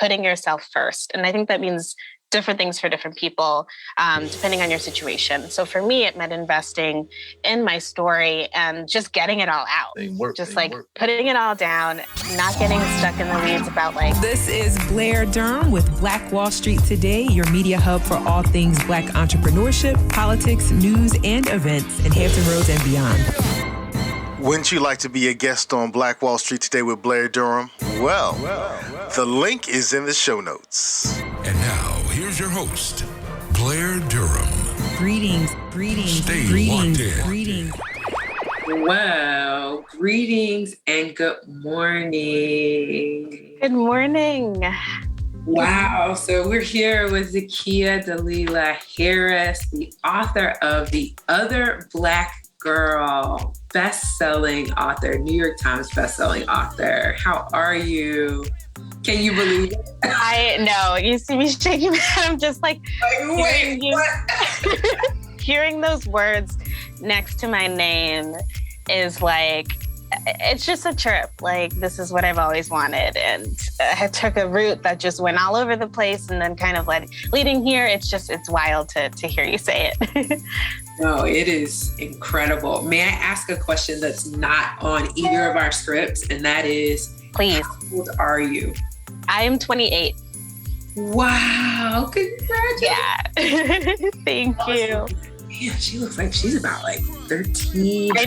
putting yourself first. And I think that means different things for different people, depending on your situation. So for me, it meant investing in my story and just getting it all out. Putting it all down, not getting stuck in the weeds about like... This is Blair Durham with Black Wall Street Today, your media hub for all things Black entrepreneurship, politics, news, and events in Hampton Roads and beyond. Wouldn't you like to be a guest on Black Wall Street Today with Blair Durham? Well, the link is in the show notes. And now, here's your host, Blair Durham. Greetings. Well, greetings and good morning. Good morning. Wow. So we're here with Zakiya Dalila Harris, the author of The Other Black Girl, best-selling author, New York Times best-selling author. How are you? Can you believe it? I know. You see me shaking my head. I'm just like wait, what? Hearing those words next to my name is like, it's just a trip. Like, this is what I've always wanted. And I took a route that just went all over the place and then kind of like leading here. It's wild to hear you say it. No, it is incredible. May I ask a question that's not on either of our scripts? And that is, please. How old are you? I am 28. Wow. Congratulations. Yeah. Thank you. Man, she looks like she's about like 13. I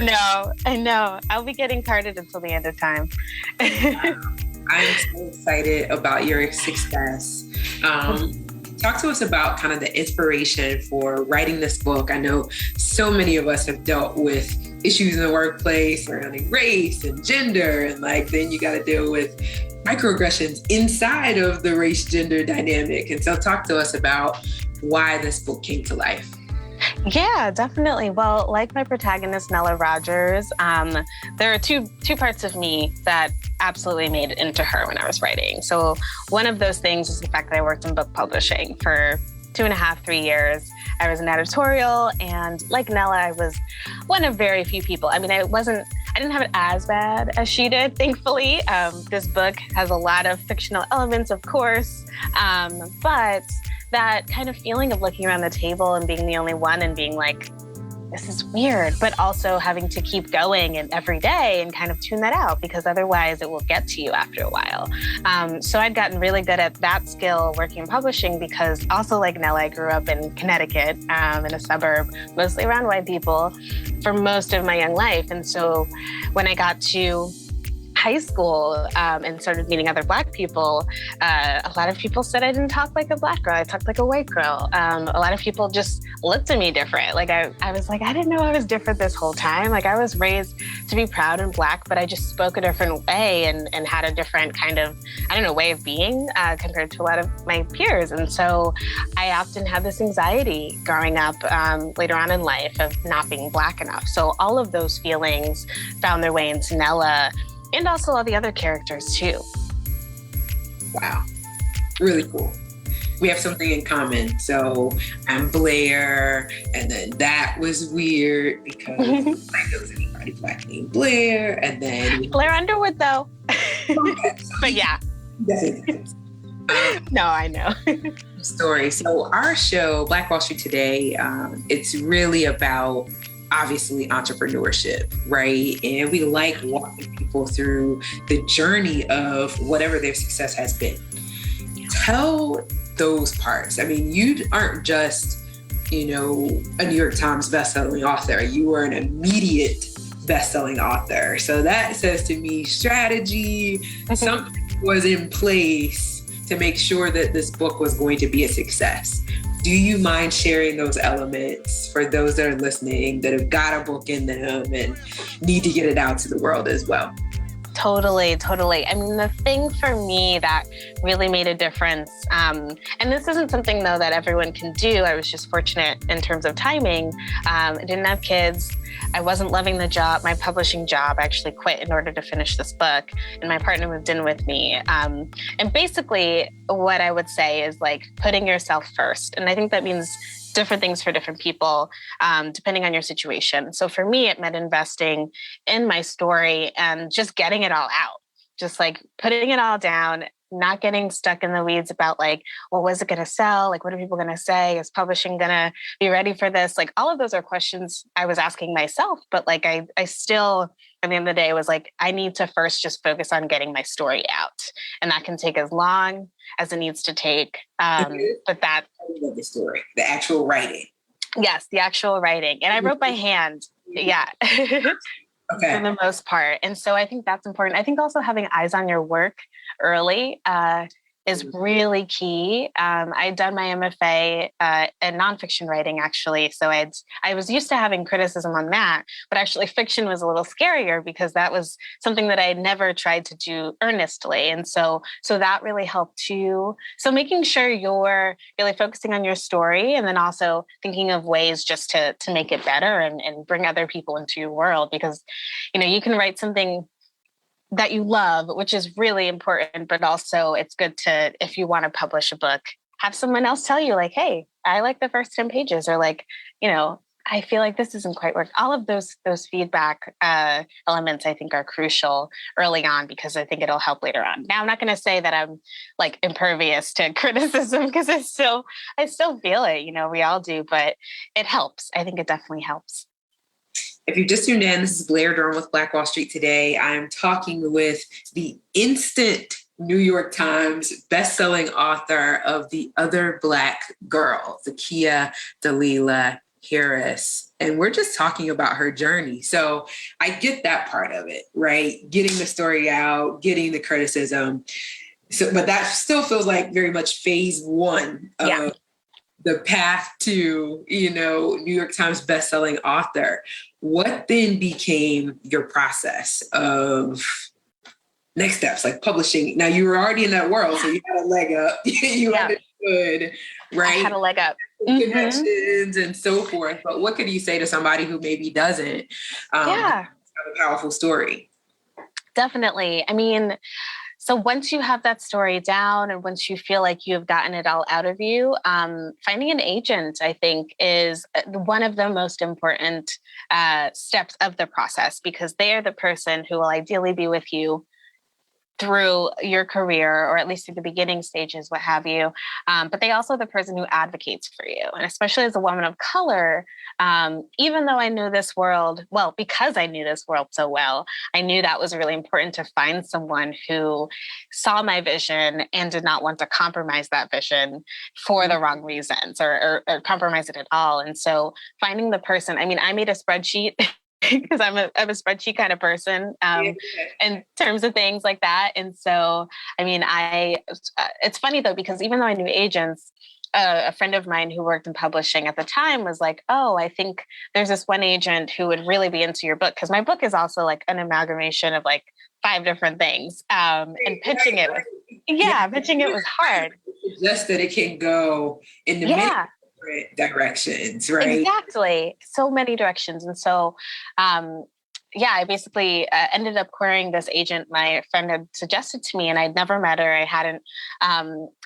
know. I'll be getting carded until the end of time. I'm so excited about your success. Talk to us about kind of the inspiration for writing this book. I know so many of us have dealt with issues in the workplace surrounding race and gender, and like then you got to deal with microaggressions inside of the race-gender dynamic. And so talk to us about why this book came to life. Yeah, definitely. Well, like my protagonist, Nella Rogers, there are two parts of me that absolutely made it into her when I was writing. So one of those things is the fact that I worked in book publishing for 2.5, 3 years. I was an editorial, and like Nella, I was one of very few people. I mean, I didn't have it as bad as she did, thankfully. This book has a lot of fictional elements, of course, but that kind of feeling of looking around the table and being the only one and being like, this is weird, but also having to keep going and every day and kind of tune that out because otherwise it will get to you after a while. So I'd gotten really good at that skill working in publishing because also like Nella, I grew up in Connecticut, in a suburb, mostly around white people for most of my young life. And so when I got to high school and started meeting other Black people, a lot of people said I didn't talk like a Black girl. I talked like a white girl. A lot of people just looked at me different. Like I was like, I didn't know I was different this whole time. Like I was raised to be proud and Black, but I just spoke a different way and had a different kind of, way of being compared to a lot of my peers. And so I often had this anxiety growing up later on in life of not being Black enough. So all of those feelings found their way into Nella, and also all the other characters too. Wow, really cool. We have something in common. So I'm Blair, and then that was weird because there was anybody Black named Blair, and then Blair Underwood though. Okay, but yeah. No, I know. Story. So our show, Black Wall Street Today, it's really about obviously entrepreneurship, right? And we like walking people through the journey of whatever their success has been. Tell those parts. I mean, you aren't just, a New York Times bestselling author. You are an immediate bestselling author. So that says to me, strategy, something was in place to make sure that this book was going to be a success. Do you mind sharing those elements for those that are listening that have got a book in them and need to get it out to the world as well? Totally. I mean, the thing for me that really made a difference, and this isn't something though that everyone can do. I was just fortunate in terms of timing. I didn't have kids. I wasn't loving the job, my publishing job. I actually quit in order to finish this book, and my partner moved in with me. And basically what I would say is like putting yourself first. And I think that means different things for different people, depending on your situation. So for me, it meant investing in my story and just getting it all out. Just like putting it all down, not getting stuck in the weeds about like, well, was it going to sell? Like, what are people going to say? Is publishing going to be ready for this? Like, all of those are questions I was asking myself, but like, I still, at the end of the day, was like, I need to first just focus on getting my story out. And that can take as long as it needs to take. But that, the story, the actual writing. Yes, the actual writing. And I wrote by hand. Yeah. Okay. For the most part. And so I think that's important. I think also having eyes on your work early is really key. I'd done my MFA in nonfiction writing, actually. So I was used to having criticism on that, but actually fiction was a little scarier because that was something that I had never tried to do earnestly. And so that really helped too. So making sure you're really focusing on your story and then also thinking of ways just to make it better and bring other people into your world, because, you know, you can write something that you love, which is really important, but also it's good to, if you want to publish a book, have someone else tell you like, hey, I like the first 10 pages, or like, you know, I feel like this isn't quite working. All of those feedback elements, I think, are crucial early on, because I think it'll help later on. Now, I'm not going to say that I'm like impervious to criticism, because I still feel it, you know, we all do, but it helps. I think it definitely helps. If you just tuned in, this is Blair Durham with Black Wall Street Today. I'm talking with the instant New York Times bestselling author of The Other Black Girl, Zakiya Dalila Harris. And we're just talking about her journey. So I get that part of it, right? Getting the story out, getting the criticism. So, but that still feels like very much phase one of the path to, you know, New York Times bestselling author. What then became your process of next steps, like publishing? Now, you were already in that world, so you had a leg up. You understood, right? I had a leg up. Connections and so forth. But what could you say to somebody who maybe doesn't have a powerful story? Definitely. I mean, so once you have that story down and once you feel like you've gotten it all out of you, finding an agent, I think, is one of the most important steps of the process, because they are the person who will ideally be with you through your career, or at least through the beginning stages, what have you. But they also the person who advocates for you. And especially as a woman of color, even though I knew this world, well, because I knew this world so well, I knew that was really important to find someone who saw my vision and did not want to compromise that vision for the wrong reasons, or compromise it at all. And so finding the person, I mean, I made a spreadsheet because I'm a spreadsheet kind of person in terms of things like that. And so, I mean, it's funny though, because even though I knew agents, a friend of mine who worked in publishing at the time was like, oh, I think there's this one agent who would really be into your book. Because my book is also like an amalgamation of like 5 different things. And pitching it was hard. Just that it can go in the different directions, right? Exactly. So many directions. And so, I basically ended up querying this agent my friend had suggested to me, and I'd never met her. I hadn't,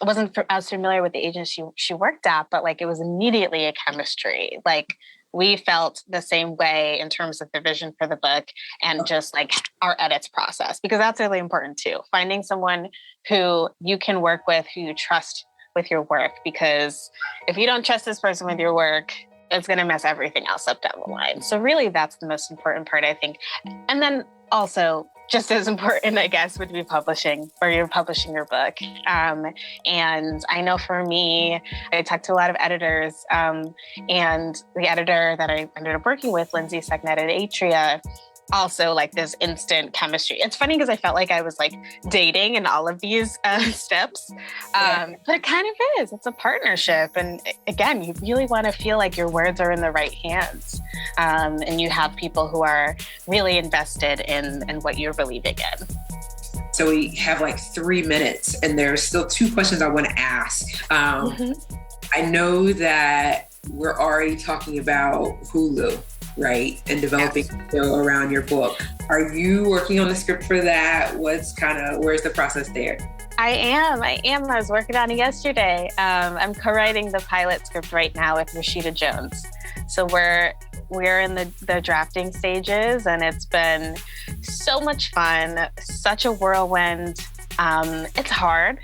wasn't as familiar with the agent she worked at, but like it was immediately a chemistry. Like we felt the same way in terms of the vision for the book and just like our edits process, because that's really important too. Finding someone who you can work with, who you trust with your work, because if you don't trust this person with your work, it's going to mess everything else up down the line. So really that's the most important part, I think. And then also just as important, I guess, would be publishing, or you're publishing your book. And I know for me, I talked to a lot of editors, and the editor that I ended up working with, Lindsay Segnet at Atria, also like this instant chemistry. It's funny because I felt like I was like dating in all of these steps, but it kind of is. It's a partnership. And again, you really want to feel like your words are in the right hands, and you have people who are really invested in what you're believing in. So we have like 3 minutes, and there's still 2 questions I want to ask. I know that we're already talking about Hulu, right? And developing a show around your book. Are you working on the script for that? Where's the process there? I am. I was working on it yesterday. I'm co-writing the pilot script right now with Rashida Jones. So we're in the drafting stages, and it's been so much fun, such a whirlwind. It's hard,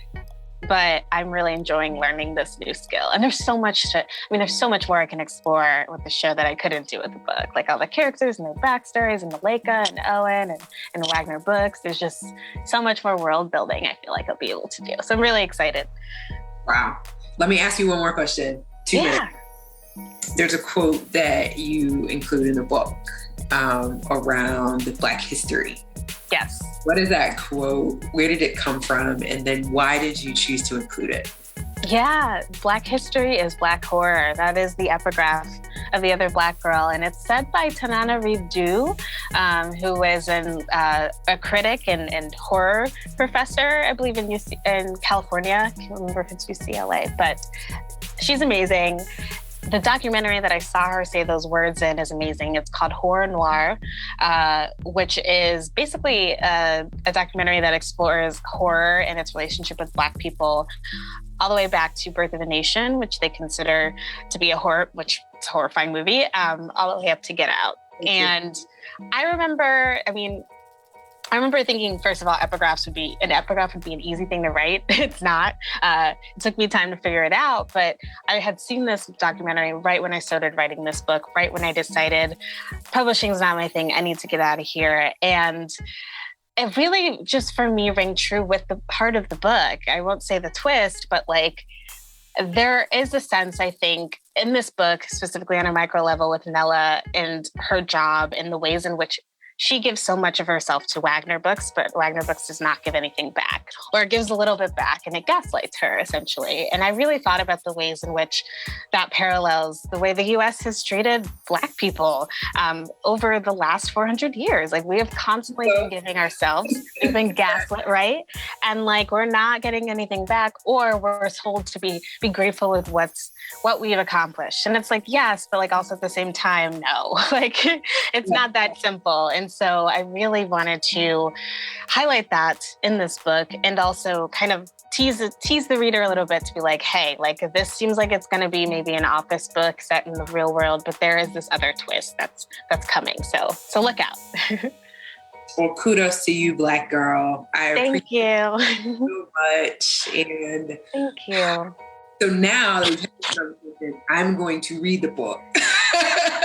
but I'm really enjoying learning this new skill. And there's so much more I can explore with the show that I couldn't do with the book. Like all the characters and their backstories and Malika and Owen and the Wagner books. There's just so much more world building I feel like I'll be able to do. So I'm really excited. Wow. Let me ask you one more question. 2 minutes. There's a quote that you include in the book around Black history. Yes. What is that quote? Where did it come from? And then why did you choose to include it? Yeah, Black history is Black horror. That is the epigraph of The Other Black Girl. And it's said by Tanana Reid-Dew, who is a critic and horror professor, I believe in California. I can't remember if it's UCLA, but she's amazing. The documentary that I saw her say those words in is amazing. It's called Horror Noir, which is basically a documentary that explores horror and its relationship with Black people all the way back to Birth of a Nation, which they consider to be a horrifying movie, all the way up to Get Out. And I remember thinking, first of all, an epigraph would be an easy thing to write. It's not. It took me time to figure it out, but I had seen this documentary right when I started writing this book, right when I decided publishing is not my thing. I need to get out of here. And it really just for me rang true with the part of the book. I won't say the twist, but like there is a sense, I think, in this book, specifically on a micro level with Nella and her job and the ways in which she gives so much of herself to Wagner Books, but Wagner Books does not give anything back, or it gives a little bit back and it gaslights her, essentially. And I really thought about the ways in which that parallels the way the US has treated Black people over the last 400 years. Like we have constantly been giving ourselves, we've been gaslit, right? And like we're not getting anything back, or we're told to be grateful with what we've accomplished. And it's like, yes, but like also at the same time, no, like it's not that simple. And so I really wanted to highlight that in this book and also kind of tease the reader a little bit to be like, hey, like this seems like it's going to be maybe an office book set in the real world, but there is this other twist that's coming. So look out. Well, kudos to you, Black girl. Thank you so much. And thank you. So now that we've had this conversation, I'm going to read the book.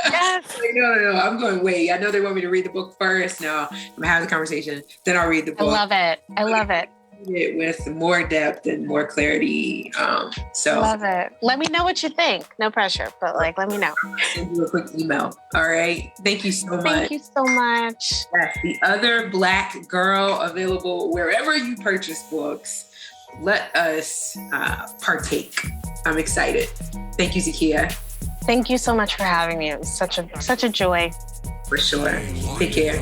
Yes. No. I'm going, wait, I know they want me to read the book first. No, I'm going to have the conversation. Then I'll read the book. I love it. It with more depth and more clarity. So love it. Let me know what you think. No pressure, but like, let me know. I'll send you a quick email. All right. Thank you so much. Thank you so much. That's The Other Black Girl, available wherever you purchase books. Let us partake. I'm excited. Thank you, Zakiya. Thank you so much for having me. It was such a joy. For sure. Take care.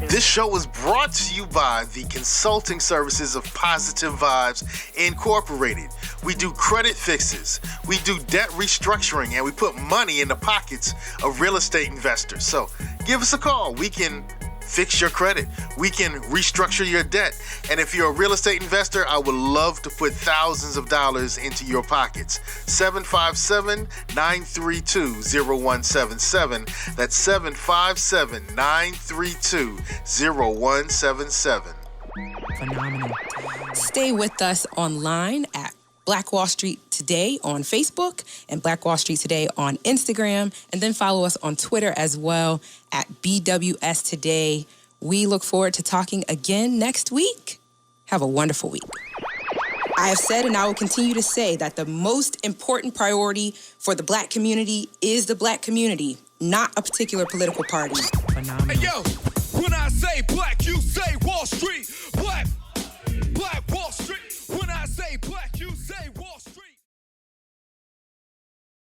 This show is brought to you by the consulting services of Positive Vibes Incorporated. We do credit fixes, we do debt restructuring, and we put money in the pockets of real estate investors. So give us a call. We can fix your credit. We can restructure your debt. And if you're a real estate investor, I would love to put thousands of dollars into your pockets. 757-932-0177. That's 757-932-0177. Phenomenal. Stay with us online at Black Wall Street Today on Facebook and Black Wall Street Today on Instagram, and then follow us on Twitter as well at BWS Today. We look forward to talking again next week. Have a wonderful week. I have said and I will continue to say that the most important priority for the Black community is the Black community, not a particular political party. Phenomenal. Hey, yo, when I say black, you say Wall Street. Black.